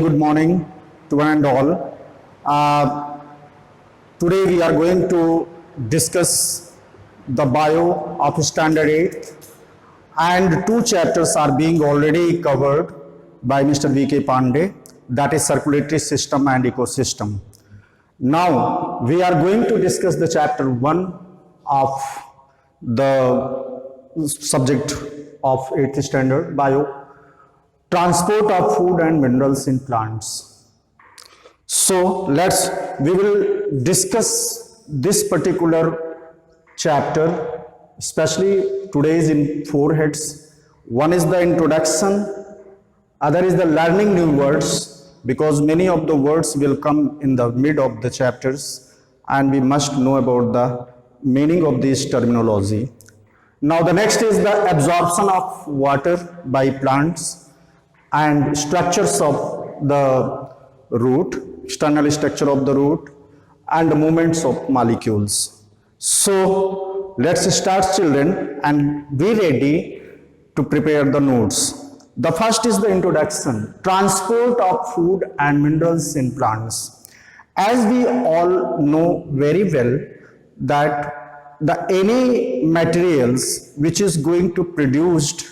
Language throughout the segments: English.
good morning to one and all. Today we are going to discuss the bio of standard 8, and two chapters are being already covered by Mr. V.K. Pandey, that is circulatory system and ecosystem. Now we are going to discuss the chapter 1 of the subject of 8th standard bio, transport of food and minerals in plants. So we will discuss this particular chapter, especially today is in 4 heads. One is the introduction, other is the learning new words, because many of the words will come in the mid of the chapters and we must know about the meaning of this terminology. Now the next is the absorption of water by plants and structures of the root, external structure of the root and the movements of molecules. So let's start, children, and be ready to prepare the notes. The first is the introduction, transport of food and minerals in plants. As we all know very well that any materials which is going to produced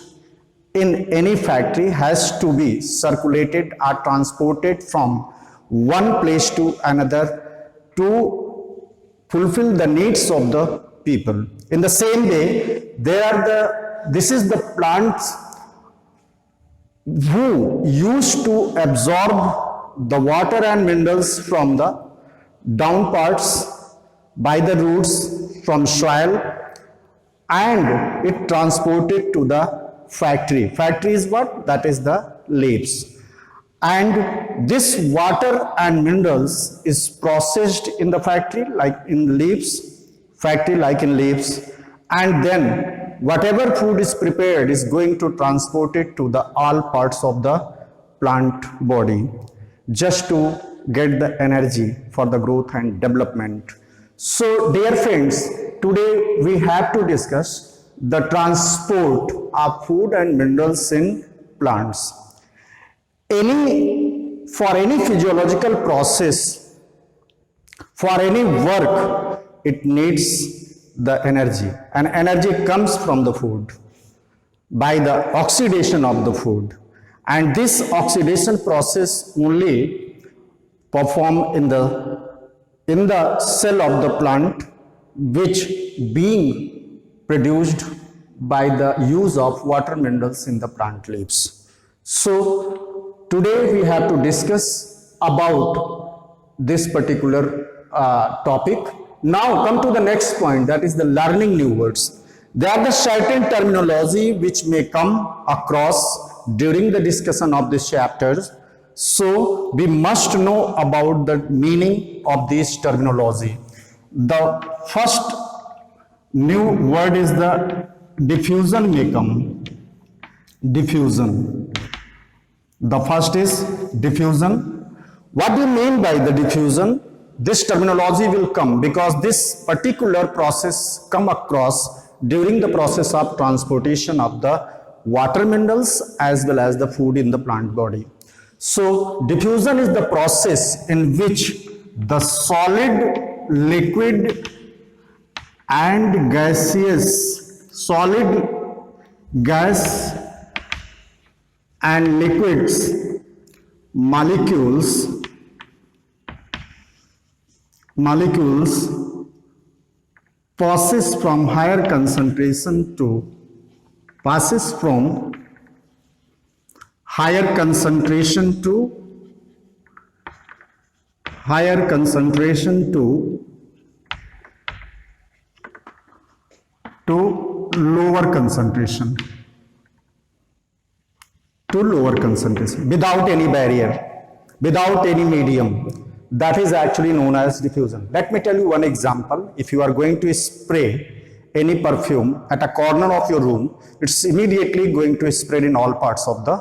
in any factory has to be circulated or transported from one place to another to fulfill the needs of the people. In the same way, this is the plants who used to absorb the water and minerals from the down parts by the roots from soil, and it transported to the factory. Factory is what? That is the leaves. And this water and minerals is processed in the factory like in leaves, and then whatever food is prepared is going to transport it to the all parts of the plant body just to get the energy for the growth and development. So dear friends, today we have to discuss the transport of food and minerals in plants. For any physiological process, for any work, it needs the energy, and energy comes from the food by the oxidation of the food, and this oxidation process only perform in the cell of the plant, which being produced by the use of water minerals in the plant leaves. So today we have to discuss about this particular topic. Now come to the next point, that is the learning new words. There are the certain terminology which may come across during the discussion of this chapters. So we must know about the meaning of this terminology. The first new word is the diffusion may come. Diffusion. The first is diffusion. What do you mean by the diffusion? This terminology will come because this particular process come across during the process of transportation of the water minerals as well as the food in the plant body. So diffusion is the process in which the solid, liquid and gaseous, solid, gas and liquids molecules passes from higher concentration to lower concentration without any barrier, without any medium. That is actually known as diffusion. Let me tell you one example. If you are going to spray any perfume at a corner of your room, it's immediately going to spread in all parts of the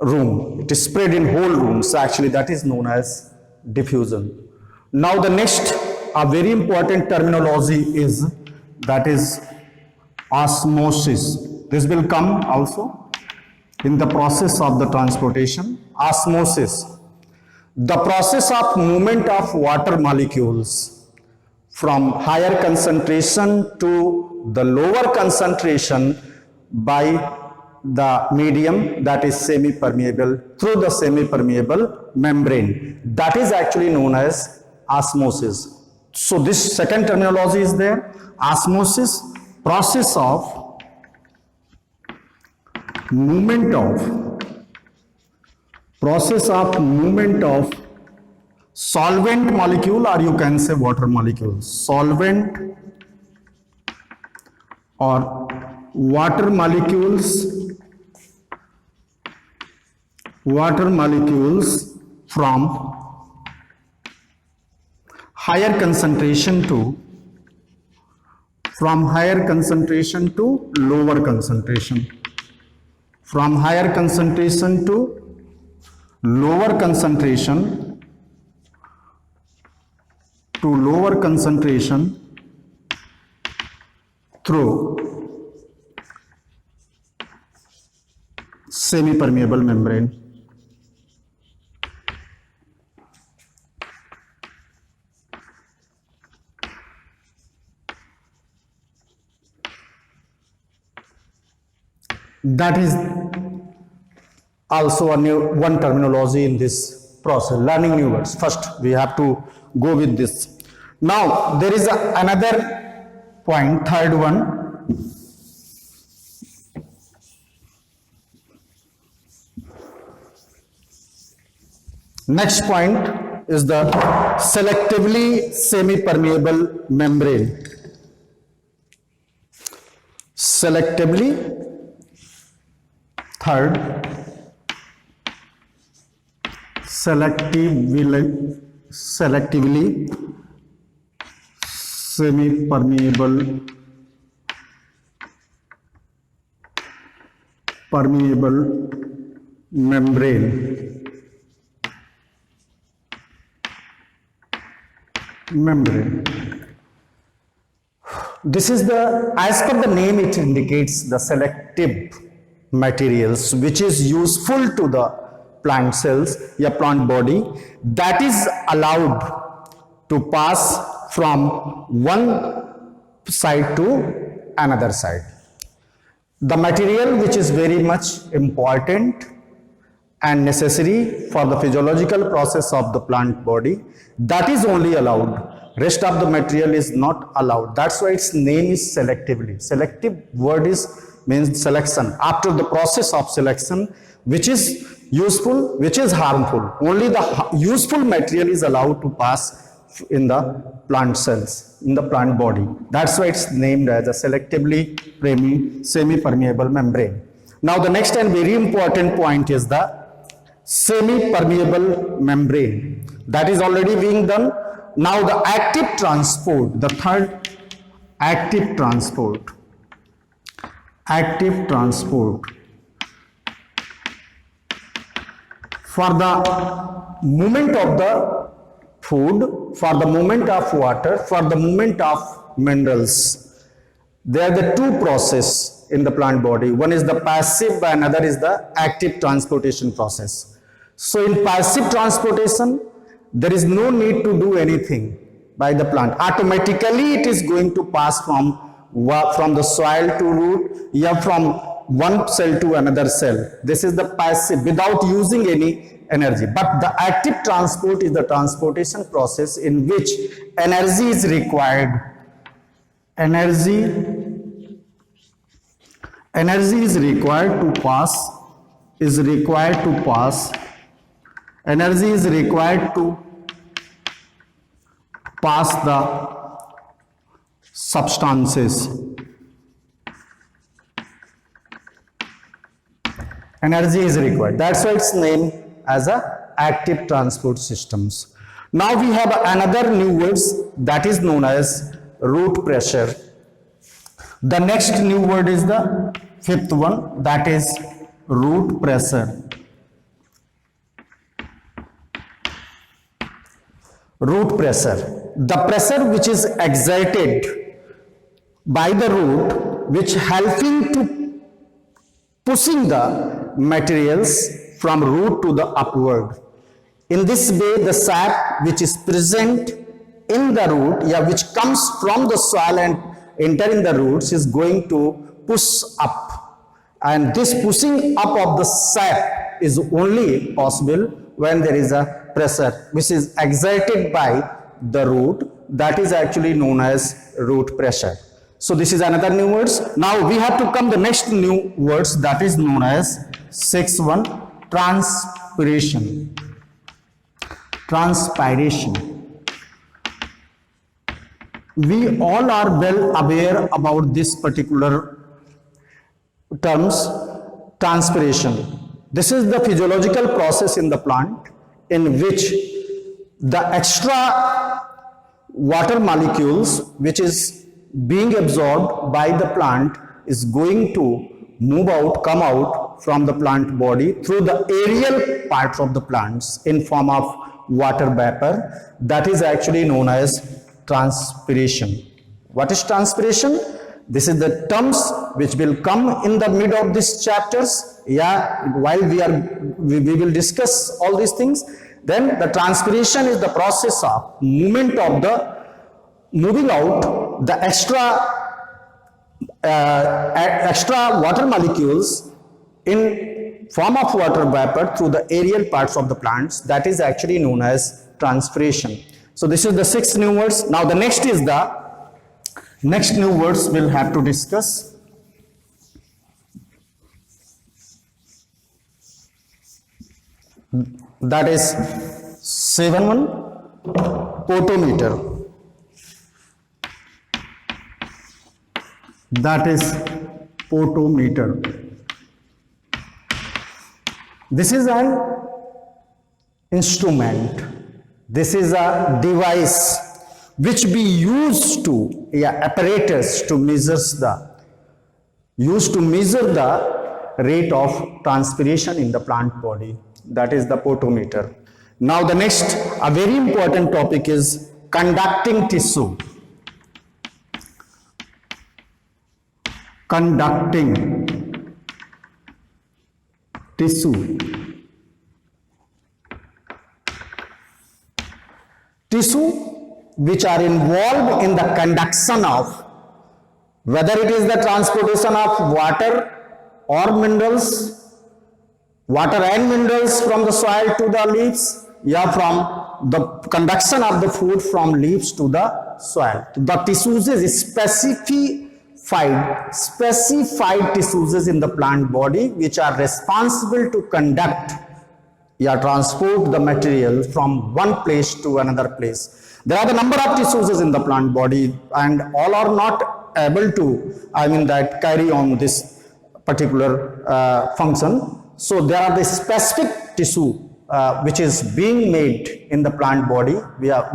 room. It is spread in whole rooms. Actually, that is known as diffusion. Now the next, a very important terminology is osmosis. This will come also in the process of the transportation. Osmosis. the process of movement of water molecules from higher concentration to the lower concentration by the medium that is semi-permeable through the semi-permeable membrane, that is actually known as osmosis. So this second terminology is there, osmosis, process of movement of solvent molecule, or you can say water molecule, solvent or water molecules from higher concentration to lower concentration, from higher concentration to lower concentration through semi-permeable membrane. That is also one terminology in this process, learning new words. First we have to go with this. Now there is another point, third one. Next point is the selectively semi-permeable membrane. Selectively semi-permeable membrane. This is the, as per the name it indicates, the selective materials which is useful to the plant cells, या plant body, that is allowed to pass from one side to another side. The material which is very much important and necessary for the physiological process of the plant body, that is only allowed. Rest of the material is not allowed. That's why its name is selectively. Selective word is means selection. After the process of selection, which is useful, which is harmful, only the useful material is allowed to pass in the plant cells, in the plant body. That's why it's named as a selectively semi-permeable membrane. Now the next and very important point is the semi-permeable membrane. That is already being done. Now the active transport, the third, active transport. For the movement of the food, for the movement of water, for the movement of minerals. There are the two processes in the plant body. One is the passive and another is the active transportation process. So in passive transportation, there is no need to do anything by the plant. Automatically it is going to pass from the soil to root, yeah, from one cell to another cell. This is the passive, without using any energy. But the active transport is the transportation process in which energy is required. Energy is required to pass. Energy is required to pass the substances. Energy is required. That's why it's named as a active transport systems. Now we have another new words that is known as root pressure. The next new word is the fifth one, that is root pressure. Root pressure, the pressure which is exerted by the root, which helping to pushing the materials from root to the upward. In this way, the sap which is present in the root, which comes from the soil and enter in the roots, is going to push up. And this pushing up of the sap is only possible when there is a pressure which is exerted by the root. That is actually known as root pressure. So this is another new words. Now we have to come the next new words, that is known as 6.1, transpiration. Transpiration. We all are well aware about this particular terms, transpiration. This is the physiological process in the plant in which the extra water molecules which is being absorbed by the plant is going to move out, come out from the plant body through the aerial parts of the plants in form of water vapor. That is actually known as transpiration. What is transpiration? This is the terms which will come in the mid of these chapters. While we will discuss all these things. Then the transpiration is the process of movement of the moving out the extra water molecules in form of water vapor through the aerial parts of the plants. That is actually known as transpiration. So this is the 6 new words. Now the next is the next new words we'll have to discuss. That is 7.1, potometer. That is potometer. This is an instrument. This is a device which we use to apparatus to measure the rate of transpiration in the plant body. That is the potometer. Now the next, a very important topic is conducting tissue. Conducting tissue. Tissue which are involved in the conduction of, whether it is the transportation of water or minerals, water and minerals from the soil to the leaves, from the conduction of the food from leaves to the soil. The tissues is specified tissues in the plant body which are responsible to conduct transport the material from one place to another place. There are the number of tissues in the plant body and all are not able to carry on this particular function. So there are the specific tissue which is being made in the plant body,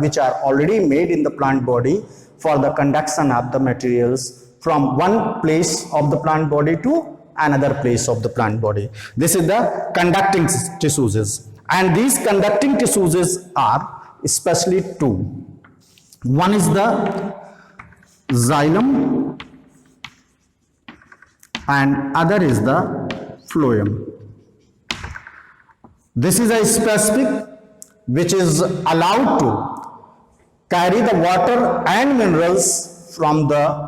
which are already made in the plant body for the conduction of the materials from one place of the plant body to another place of the plant body. This is the conducting tissues, and these conducting tissues are especially two. One is the xylem and other is the phloem. This is a specific which is allowed to carry the water and minerals from the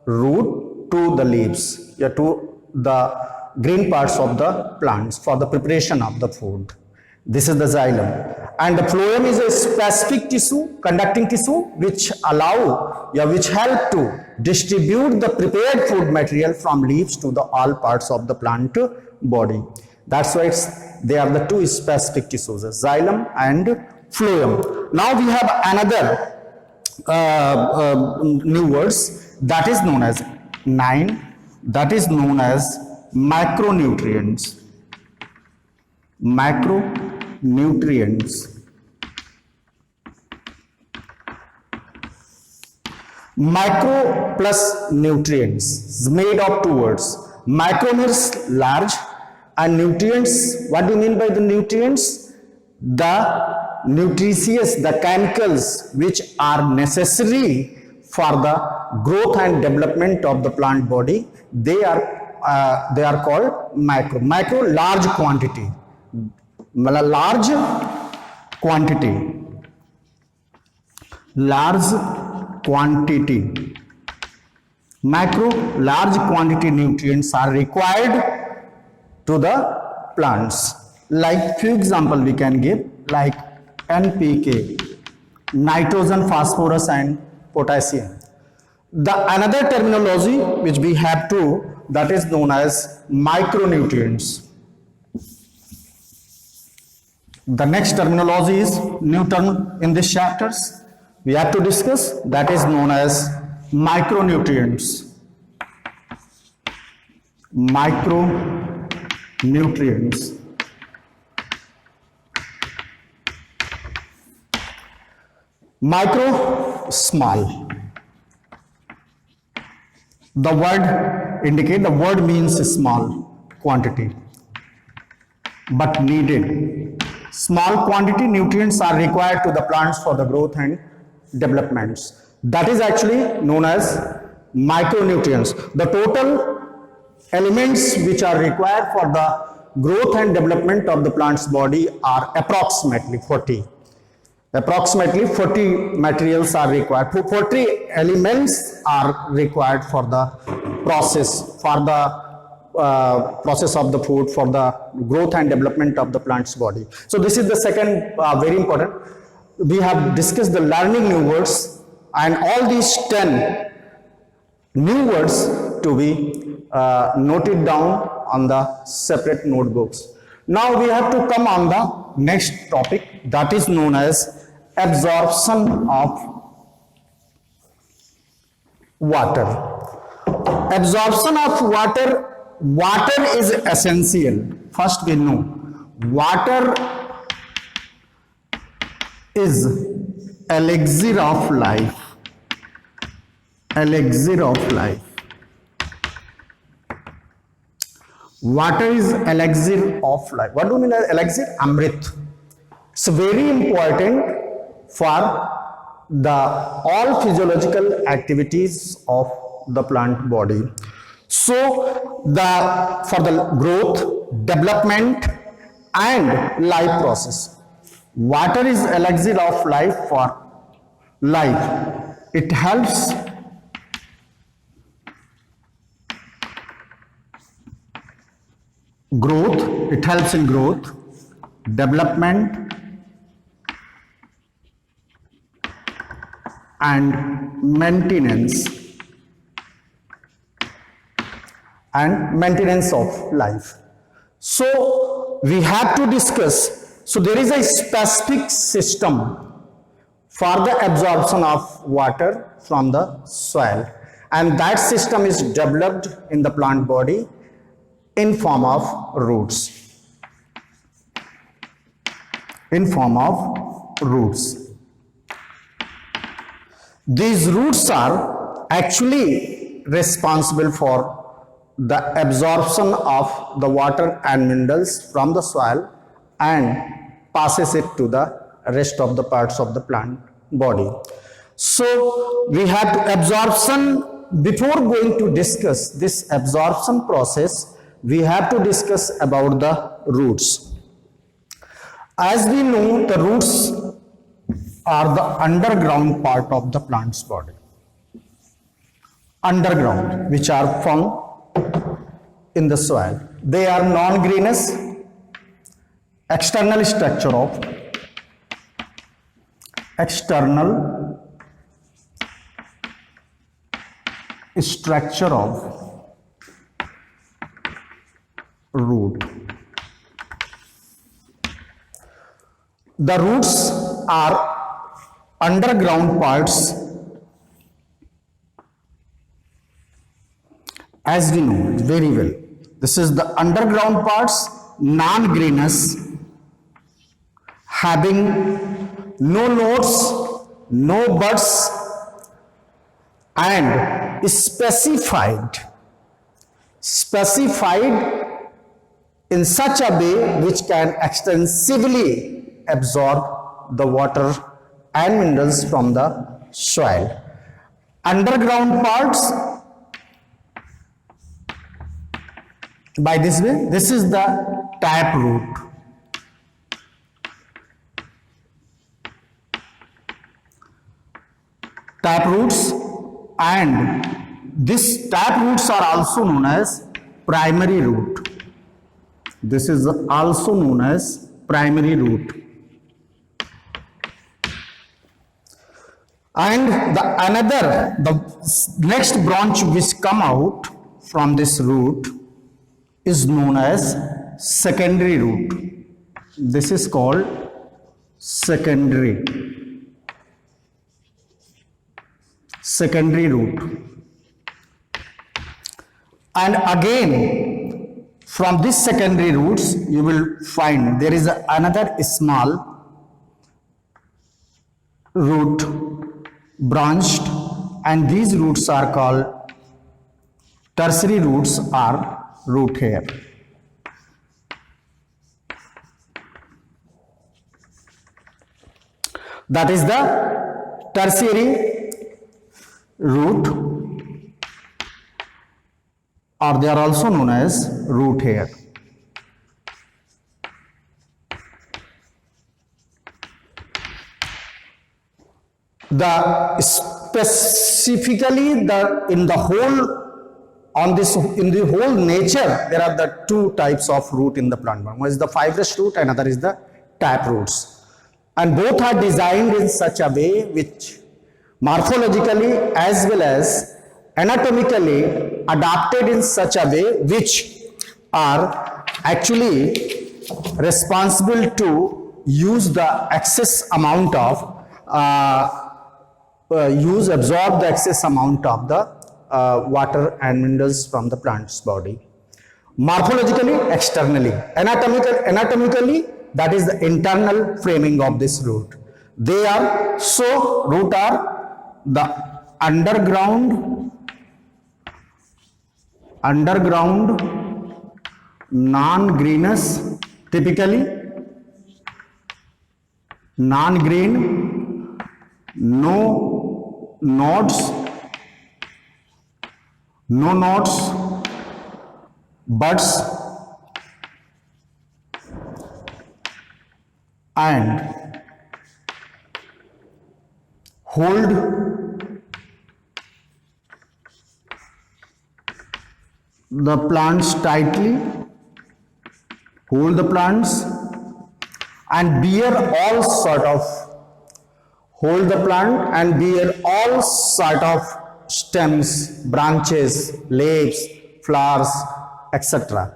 root to the leaves, to the green parts of the plants for the preparation of the food. This is the xylem. And the phloem is a specific tissue, conducting tissue, which which help to distribute the prepared food material from leaves to the all parts of the plant body. That's why they are the two specific tissues, xylem and phloem. Now we have another new words that is known as 9. That is known as macronutrients. Macronutrients. Macro plus nutrients is made of two words. Macro means large, and nutrients, what do you mean by the nutrients? The nutritious, the chemicals which are necessary for the growth and development of the plant body, they are called macro. Macro, large quantity. Large quantity, large quantity, macro, large quantity nutrients are required to the plants. Like few example we can give, like NPK, nitrogen, phosphorus and potassium. The another terminology which we have to, that is known as micronutrients. The next terminology is new term in this chapters we have to discuss, that is known as micronutrients. Micronutrients. Micro, small. The word indicate, the word means small quantity, but needed. Small quantity nutrients are required to the plants for the growth and developments. That is actually known as micronutrients. The total elements which are required for the growth and development of the plant's body are approximately 40. Approximately 40 materials are required. 40 elements are required for the process, process of the food, for the growth and development of the plant's body. So this is the second very important. We have discussed the learning new words, and all these 10 new words to be noted down on the separate notebooks. Now we have to come on the next topic, that is known as absorption of water. Absorption of water. Water is essential. First we know water is elixir of life. Elixir of life. Water is elixir of life. What do you mean elixir? Amrit. It's very important for the all physiological activities of the plant body. So for the growth, development and life process, water is elixir of life for life. It helps growth, it helps in growth, development and maintenance of life. So we have to discuss, so there is a specific system for the absorption of water from the soil, and that system is developed in the plant body in form of roots. These roots are actually responsible for the absorption of the water and minerals from the soil and passes it to the rest of the parts of the plant body. So we have to absorption. Before going to discuss this absorption process, we have to discuss about the roots. As we know, the roots are the underground part of the plant's body. Underground, which are found in the soil. They are non-greenous external structure of root. The roots are underground parts, as we know very well. This is the underground parts, non-greenous, having no nodes, no buds, and specified in such a way which can extensively absorb the water and minerals from the soil. Underground parts, by this way, this is the taproot. tap roots, and this tap roots are also known as primary root. This is also known as primary root. And the next branch which come out from this root is known as secondary root. This is called secondary root. And again, from this secondary roots, you will find there is another small root branched, and these roots are called tertiary roots or root hair. That is the tertiary root, or they are also known as root hair. The specifically in the whole nature, there are the two types of root in the plant. One is the fibrous root, another is the tap roots, and both are designed in such a way which morphologically as well as anatomically adapted in such a way which are actually responsible to use the excess amount of absorb the excess amount of the water and minerals from the plant's body. Morphologically, externally. Anatomically, that is the internal framing of this root. Root are the underground non-greenous, typically non-green, no nodes, buds, and hold the plants tightly, hold the plants and bear all sort of stems, branches, leaves, flowers, etc.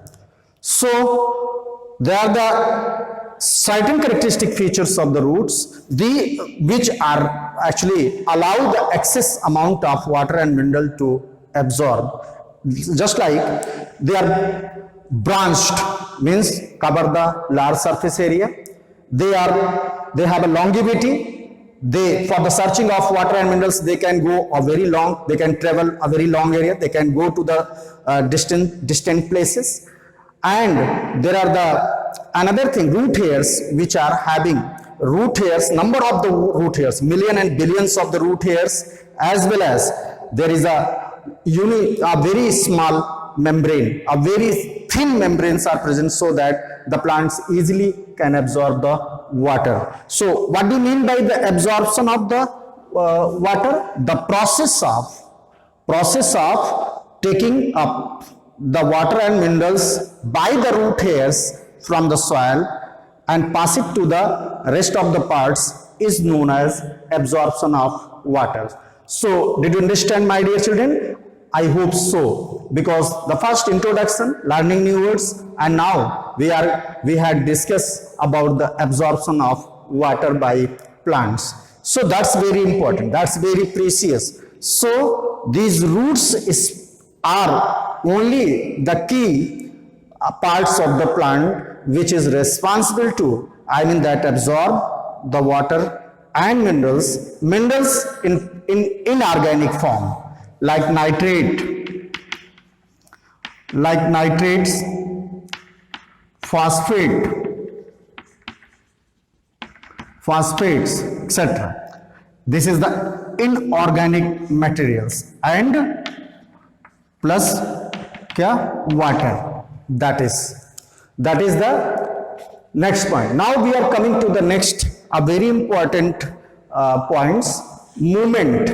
So there are the certain characteristic features of the roots which are actually allow the excess amount of water and mineral to absorb. Just like they are branched, means cover the large surface area. They have a longevity. For the searching of water and minerals, they can go they can travel a very long area, they can go to the distant places. And there are another thing, root hairs, which are having number of the root hairs, million and billions of the root hairs, as well as there is a very small membrane, a very thin membranes are present so that the plants easily can absorb the water. So what do you mean by the absorption of the water? The process of taking up the water and minerals by the root hairs from the soil and pass it to the rest of the parts is known as absorption of water. So did you understand, my dear children? I hope so, because the first introduction, learning new words, and now we had discussed about the absorption of water by plants. So that's very important, that's very precious. So these roots are only the key parts of the plant which is responsible to, that absorb the water and minerals in inorganic form, like nitrates, phosphates, etc. This is the inorganic materials, and plus water. That is the next point. Now we are coming to the next very important points. Movement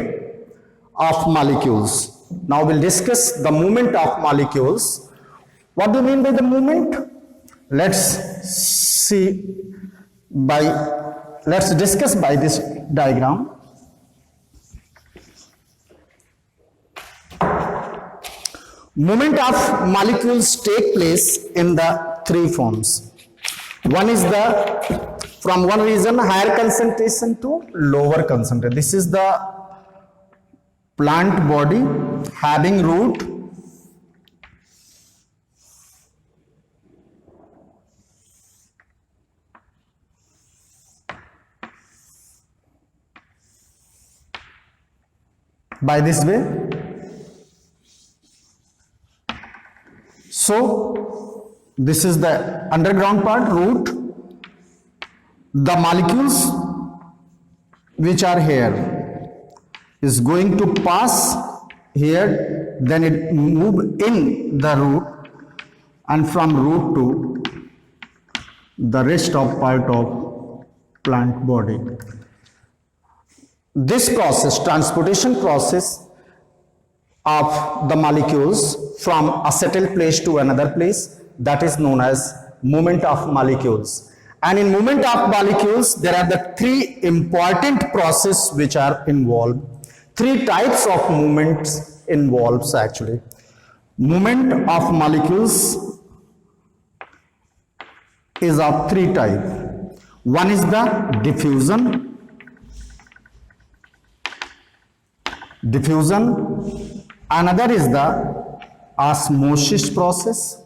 of molecules. Now we'll discuss the movement of molecules. What do you mean by the movement? Let's discuss by this diagram. Movement of molecules take place in the three forms. One is from one region higher concentration to lower concentration. This is the plant body having root, by this way. So this is the underground part, root. The molecules which are here is going to pass here, then it move in the root, and from root to the rest of part of plant body. This process, transportation process of the molecules from a settled place to another place, that is known as movement of molecules. And in movement of molecules, there are the three important processes which are involved. Three types of movements involves actually. Movement of molecules is of three types. One is the diffusion. Another is the osmosis process,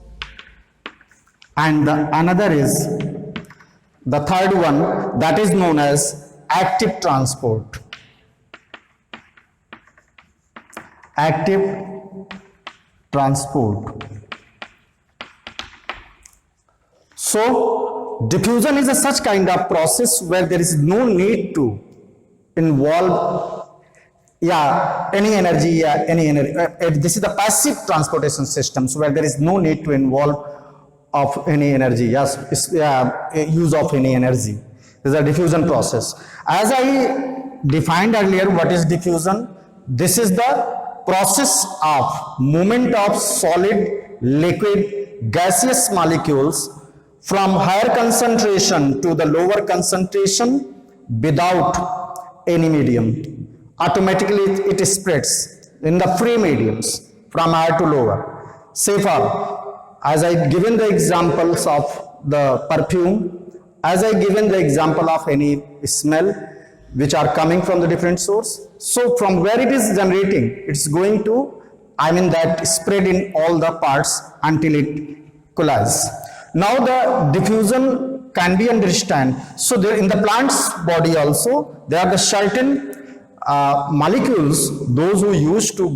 and another is the third one, that is known as active transport. Active transport. So diffusion is a such kind of process where there is no need to involve any energy. This is the passive transportation systems where there is no need to involve of any energy, use of any energy. This is a diffusion process. As I defined earlier, what is diffusion? This is the process of movement of solid, liquid, gaseous molecules from higher concentration to the lower concentration without any medium. Automatically it spreads in the free mediums from higher to lower. Say for, as I given the examples of the perfume, as I given the example of any smell which are coming from the different source. So from where it is generating, it's going to, that spread in all the parts until it collides. Now the diffusion can be understood. So there in the plant's body also, there are the certain molecules, those who used to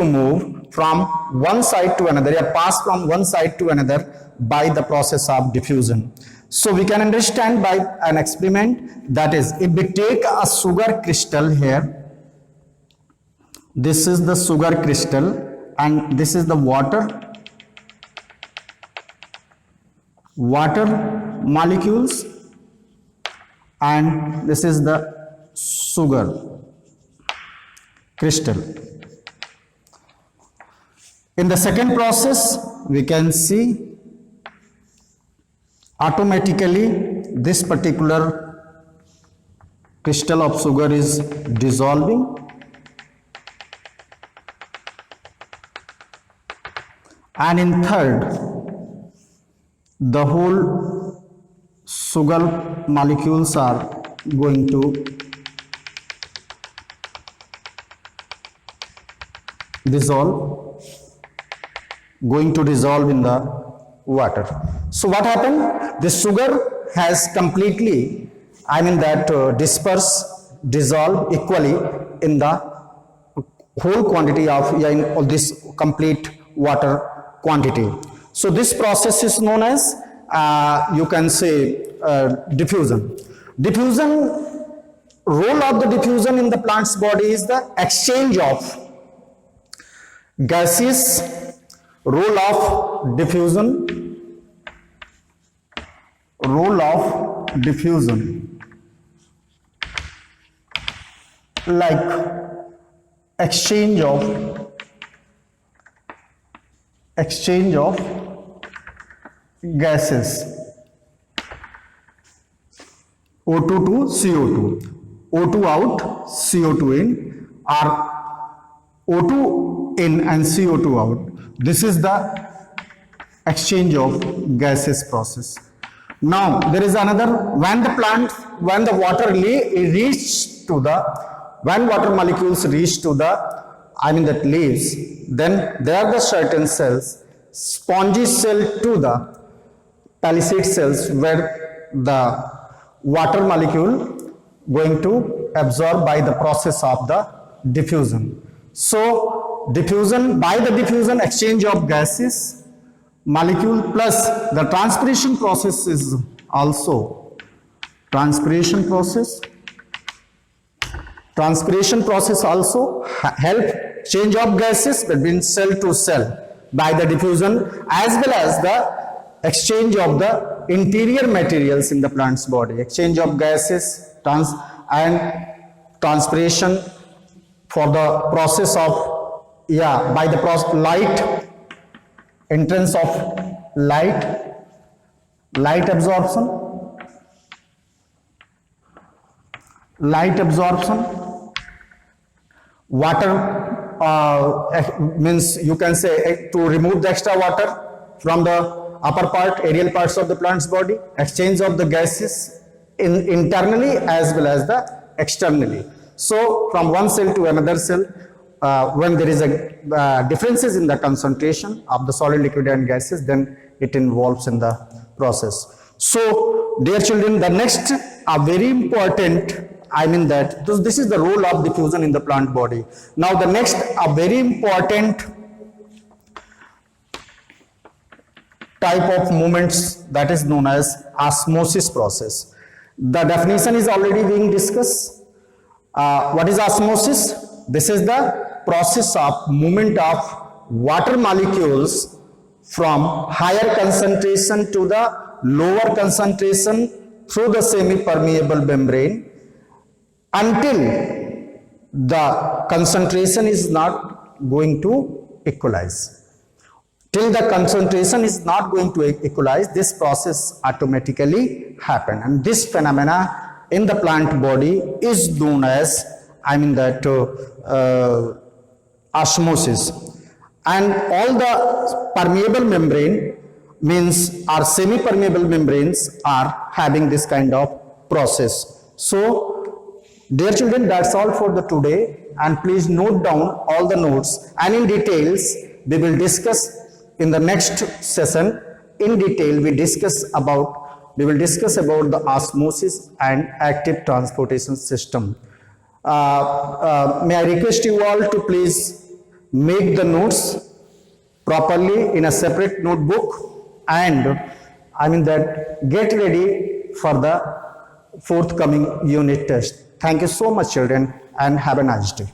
move from one side to another, pass from one side to another by the process of diffusion. So we can understand by an experiment, that is, if we take a sugar crystal here, this is the sugar crystal and this is the water molecules, and this is the sugar crystal. In the second process, we can see automatically this particular crystal of sugar is dissolving, and in third, the whole sugar molecules are going to dissolve in the water. So what happened? The sugar has completely, dissolved equally in the whole quantity of this complete water quantity. So this process is known as, you can say, diffusion. Role of the diffusion in the plant's body is the exchange of gases. Role of diffusion, like exchange of gases, O2 to CO2, O2 out, CO2 in, or O2 in and CO2 out. This is the exchange of gases process. Now there is another, when the water molecules reach to the, that leaves, then there are the certain cells, spongy cell to the palisade cells, where the water molecule going to absorb by the process of the diffusion. So by the diffusion, exchange of gases molecule plus the transpiration process is also help change of gases between cell to cell by the diffusion, as well as the exchange of the interior materials in the plant's body, exchange of gases and transpiration for the process of by the light, entrance of light absorption, water means you can say to remove the extra water from the upper part, aerial parts of the plant's body, exchange of the gases internally as well as the externally. So from one cell to another cell, when there is a differences in the concentration of the solid, liquid and gases, then it involves in the process. So dear children, the next very important, this is the role of diffusion in the plant body. Now the next very important type of movements, that is known as osmosis process. The definition is already being discussed. What is osmosis? This is the process of movement of water molecules from higher concentration to the lower concentration through the semi-permeable membrane until the concentration is not going to equalize. Till the concentration is not going to equalize, this process automatically happens, and this phenomena in the plant body is known as osmosis. And all the permeable membrane means our semi-permeable membranes are having this kind of process. So dear children, that's all for the today, and please note down all the notes, and in details we will discuss in the next session. In detail we will discuss about the osmosis and active transportation system. May I request you all to please make the notes properly in a separate notebook, and get ready for the forthcoming unit test. Thank you so much children, and have a nice day.